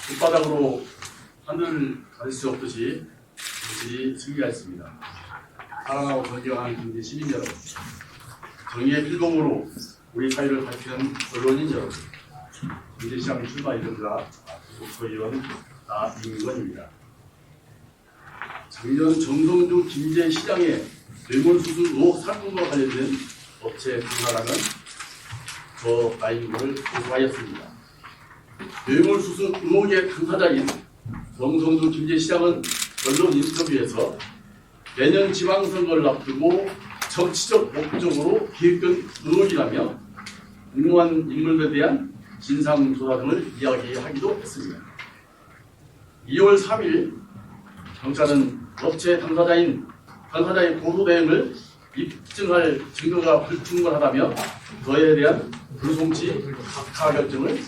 길바닥으로 하늘을 가릴 수 없듯이 우리 승리하였습니다. 사랑하고 존경하는 김제 시민 여러분, 정의의 필봉으로 우리 사회를 밝히는 언론인 여러분, 김제시장 출마 이름자 국회의원 나임건입니다. 작년 정성주 김제시장의 뇌물수수 의혹 사건과 관련된 업체 조사라는 저 나임건을 고소하였습니다. 뇌물수수 의혹의 당사자인 정성주 김제시장은 언론 인터뷰에서 내년 지방선거를 앞두고 정치적 목적으로 기획된 의혹이라며 공무원 인물에 대한 진상조사 등을 이야기하기도 했습니다. 2월 3일 경찰은 업체 당사자의 고소 대응을 입증할 증거가 불충분하다며 그에 대한 불송치 각하 결정을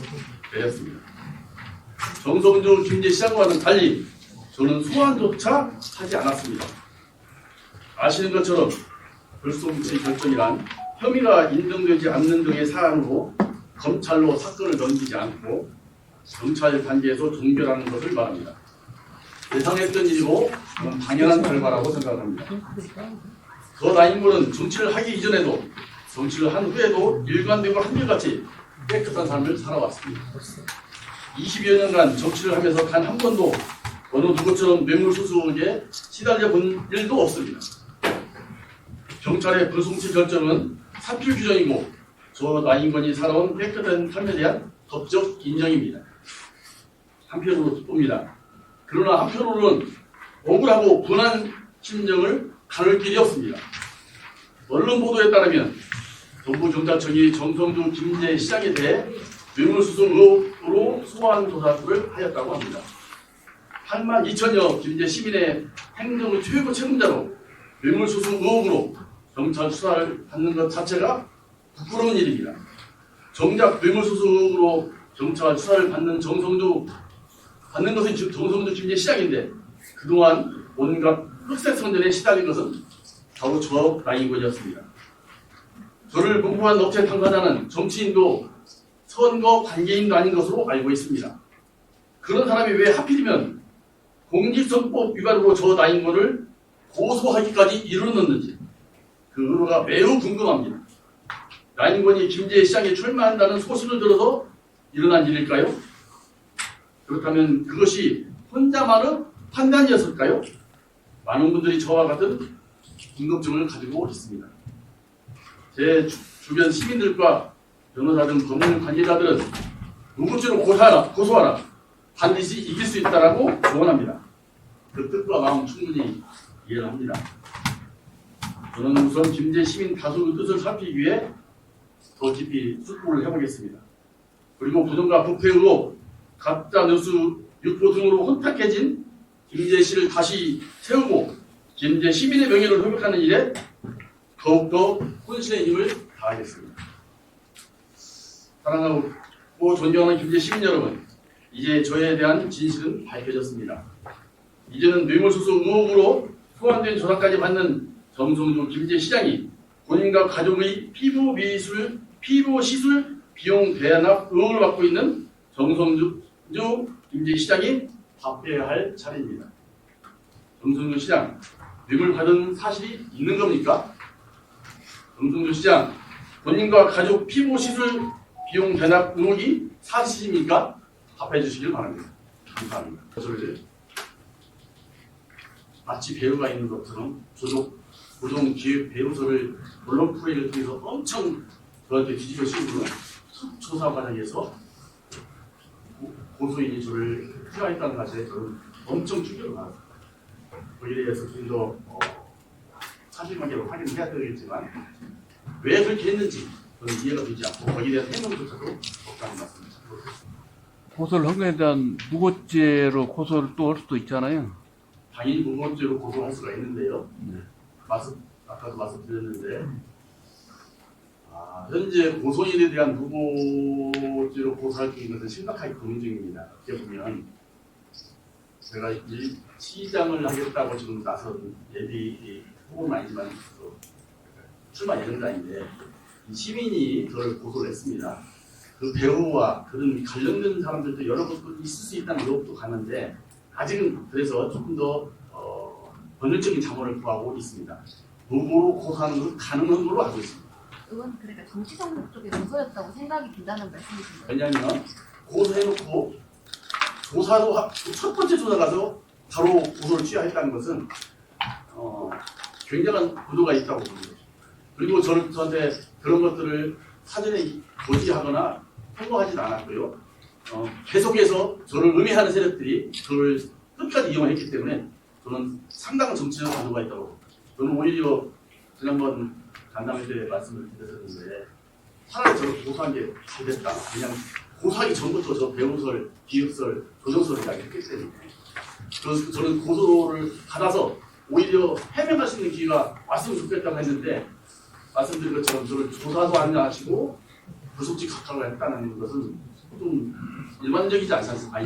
내렸습니다. 정성주 김제시장과는 달리 저는 소환조차 하지 않았습니다. 아시는 것처럼 불송치 결정이란 혐의가 인정되지 않는 등의 사안으로 검찰로 사건을 넘기지 않고 경찰 단계에서 종결하는 것을 말합니다. 예상했던 일이고 당연한 결과라고 생각합니다. 저 나인군은 정치를 하기 이전에도 정치를 한 후에도 일관되고 한결같이 깨끗한 삶을 살아왔습니다. 20여 년간 정치를 하면서 단 한 번도 어느 누구처럼 뇌물수수에 시달려 본 일도 없습니다. 경찰의 불송치 결정은 사필 규정이고 저 나인건이 살아온 깨끗한 삶에 대한 법적 인정입니다. 한편으로 기쁩니다. 그러나 한편으로는 억울하고 분한 심정을 가눌 길이 없습니다. 언론 보도에 따르면 정부경찰청이 정성주 김제시장에 대해 뇌물수수 의혹으로 소환조사를 하였다고 합니다. 8만 2천여 김제 시민의 행정의 최고 책임자로 뇌물수수 의혹으로 경찰 수사를 받는 것 자체가 부끄러운 일입니다. 정작 뇌물수수 의혹으로 경찰 수사를 받는 것은 정성주 김제시장인데 그동안 온갖 흑색선전에 시달린 것은 바로 저 나인건이었습니다. 저를 공부한 업체 당사자는 정치인도 선거 관계인도 아닌 것으로 알고 있습니다. 그런 사람이 왜 하필이면 공직선거법 위반으로 저 나인건을 고소하기까지 이르렀는지 그 의도가 매우 궁금합니다. 나인건이 김제시장에 출마한다는 소식을 들어서 일어난 일일까요? 그렇다면 그것이 혼자만의 판단이었을까요? 많은 분들이 저와 같은 궁금증을 가지고 있습니다. 제 주변 시민들과 변호사 등 법률 관계자들은 누구죄로 고소하라. 반드시 이길 수 있다라고 조언합니다. 그 뜻과 마음 충분히 이해를 합니다. 저는 우선 김제 시민 다수의 뜻을 살피기 위해 더 깊이 숙고를 해보겠습니다. 그리고 부정과 부패 의혹, 가짜 뉴스 유포 등으로 혼탁해진 김제시를 다시 세우고 김제 시민의 명예를 회복하는 일에 더욱더 혼신의 힘을 다하겠습니다. 사랑하고 존경하는 김제 시민 여러분, 이제 저에 대한 진실은 밝혀졌습니다. 이제는 뇌물수수 의혹으로 소환된 조사까지 받는 정성주 김제시장이 본인과 가족의 피부 시술 비용 대납 의혹을 받고 있는 정성주 김제시장이 답해야 할 차례입니다. 정성주 시장, 뇌물 받은 사실이 있는 겁니까? 정성주 시장, 본인과 가족 피부 시술 비용 대납 의혹이 사실입니까? 답해 주시길 바랍니다. 감사합니다. 마치 배우가 있는 것처럼 고정 기획 배우서를 언론 프레이를 통해서 엄청 저한테 뒤집어 씌우고는 조사 과정에서 고소인이 저를 필요했다는 사실에 저는 엄청 충격을 받았습니다. 거기에 대해서 좀 더 사실관계로 확인해야 되겠지만 왜 그렇게 했는지 저는 이해가 되지 않고 거기에 대한 해명조차도 없다는 말씀입니다. 고소를 한 거에 대한 무고죄로 고소를 또 할 수도 있잖아요. 당연히 무고죄로 고소할 수가 있는데요. 아까도 말씀드렸는데 현재 고소인에 대한 무고죄로 고소할 수 있는 것은 심각하게 고민 중입니다. 어떻게 보면 제가 이 시장을 하겠다고 지금 나선 예비 후보는 아니지만 출마 예정자인데 시민이 저를 고소를 했습니다. 그 배우와 그런 관련된 사람들도 여러 곳 있을 수 있다는 의혹도 가는데 아직은 그래서 조금 더 법률적인 자문을 구하고 있습니다. 무고로 고소하는 것은 가능한 걸로 알고 있습니다. 의원 그러니까 정치적 목적의 고소였다고 생각이 든다는 말씀이신가요? 왜냐하면 고소해놓고 조사도 첫 번째 조사 가서 바로 고소를 취하했다는 것은 굉장한 구도가 있다고 봅니다. 그리고 저한테 그런 것들을 사전에 고지하거나 통보하지는 않았고요. 계속해서 저를 음해하는 세력들이 그걸 끝까지 이용했기 때문에 저는 상당한 정치적 구도가 있다고 봅니다. 저는 오히려 지난번 간담회 때 말씀을 드렸었는데 차라리 저를 고소한 게 잘 됐다. 그냥 고소하기 전부터 저 배우설, 기획설, 조정설을 이야기했기 때문에 그래서 저는 고소를 받아서 오히려 해명할 수 있는 기회가 왔으면 좋겠다고 했는데 말씀드린 것처럼 저를 조사도 안 하시고 구속직 각각을 했다는 것은 좀 일반적이지 않지 않습니까?